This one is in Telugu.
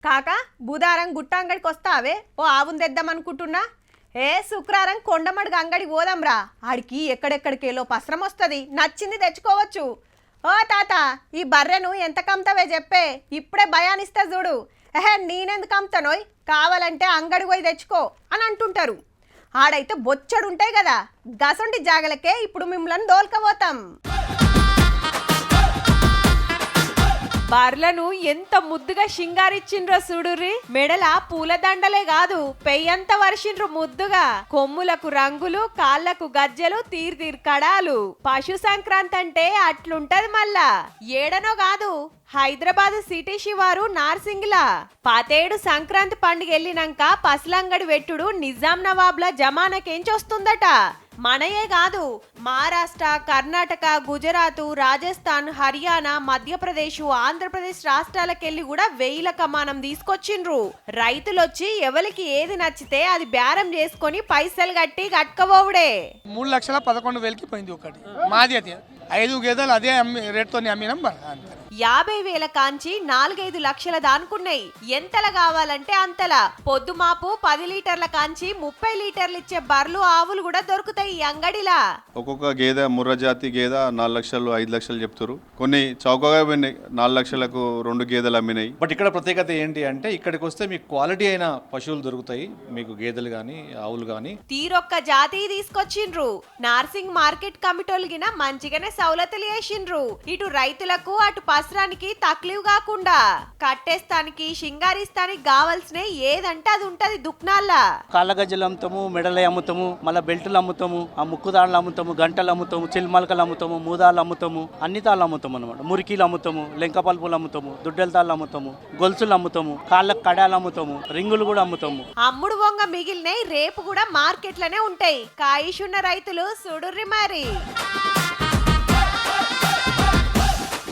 కాకా బుధారం గుట్ట అంగడికి వస్తావే ఓ ఆవును తెద్దామనుకుంటున్నా. శుక్రవారం కొండమడుగు అంగడి పోదాంరా. ఆడికి ఎక్కడెక్కడికేలో పసరం వస్తుంది, నచ్చింది తెచ్చుకోవచ్చు. ఓ తాత, ఈ బర్రెను ఎంత కమ్ముతావే చెప్పే, ఇప్పుడే భయానిస్తా చూడు. నేనెందుకు అమ్ముతానోయ్, కావాలంటే అంగడి పోయి తెచ్చుకో అని అంటుంటారు. ఆడైతే బొచ్చడుంటాయి కదా, గసొంటి జాగలకే ఇప్పుడు మిమ్మల్ని దోల్కపోతాం. బర్లను ఎంత ముద్దుగా షింగారిచ్చిండ్రో చూడుర్రి. మెడల పూలదండలే కాదు, పెయ్యంత వర్షిండ్రు ముద్దుగా. కొమ్ములకు రంగులు, కాళ్లకు గజ్జలు, తీరు కడాలు. పశు సంక్రాంతి అంటే అట్లుంటది. మళ్ళా ఏడనో కాదు, హైదరాబాద్ సిటీ శివారు నార్సింగిలా 17 సంక్రాంతి పండుగ వెళ్ళినాక పసలంగడి వెట్టుడు నిజాం నవాబ్ల జమానకేంచొస్తుందట. మనయే కాదు, మహారాష్ట్ర, కర్ణాటక, గుజరాత్, రాజస్థాన్, హర్యానా, మధ్యప్రదేశ్, ఆంధ్రప్రదేశ్ రాష్ట్రాలకెళ్లి కూడా వేల కమానం తీసుకొచ్చిండ్రు. రైతులొచ్చి ఎవరికి ఏది నచ్చితే అది బేరం చేసుకొని పైసలు కట్టి కట్టుకోవుడే. 3,11,000కి పోయింది ఒకటి. మాది అది 5 గేదెలు అదే రేట్తో అమ్మినాం. 50,000 కాంచి 4-5 లక్షల దానుకున్నాయి. ఎంతలా కావాలంటే అంతలా. పొద్దుమాపు 10 లీటర్ల కాంచి 30 లీటర్లు ఇచ్చే బర్లు, ఆవులు కూడా దొరుకుతాయి ఈ అంగడిలా. ఒక్కొక్క గేదె ముర్ర జాతి గేదె 4 లక్షలు 5 లక్షలు చెప్తారు. కొన్ని చౌకగా పోయినాయి, 4 లక్షలకు 2 గేదెలు అమ్మినాయి. బట్ ఇక్కడ ప్రత్యేకత ఏంటి అంటే, ఇక్కడికి వస్తే మీకు క్వాలిటీ అయిన పశువులు దొరుకుతాయి. మీకు గేదెలు గానీ ఆవులు గానీ తీరొక్క జాతి తీసుకొచ్చిండ్రు. నార్సింగ్ మార్కెట్ కమిటోల్గిన మంచిగానే సౌలతులు చేసిండ్రు. ఇటు రైతులకు అటు పసరానికి తక్లీవ్ కాకుండా కట్టేస్తానికి షింగారిస్తానికి కావాల్సిన ఏదంటే అది ఉంటది దుక్నాల్లా. కాళ్ళ గజ్జలు అమ్ముతాము, మెడలు అమ్ముతాము, మళ్ళీ బెల్టులు అమ్ముతాము, ఆ ముక్కుదాళ్ళు అమ్ముతాము, గంటలు అమ్ముతాము, చిల్మలకలు అమ్ముతాము, మూదాలు అమ్ముతాము, అన్ని తాళ్ళు అమ్ముతాము అనమాట. మురికీలు అమ్ముతాము, లెంక పలుపులు అమ్ముతాము, దుడ్డెల తాళ్ళు అమ్ముతాము, గొలుసులు అమ్ముతాము, కాళ్ళకు కడాలు అమ్ముతాము, రింగులు కూడా అమ్ముతాము. అమ్ముడు వంగ మిగిలినవి రేపు కూడా మార్కెట్లనే ఉంటాయి. కాయిషున్న రైతులు సుడుర్రి మరి.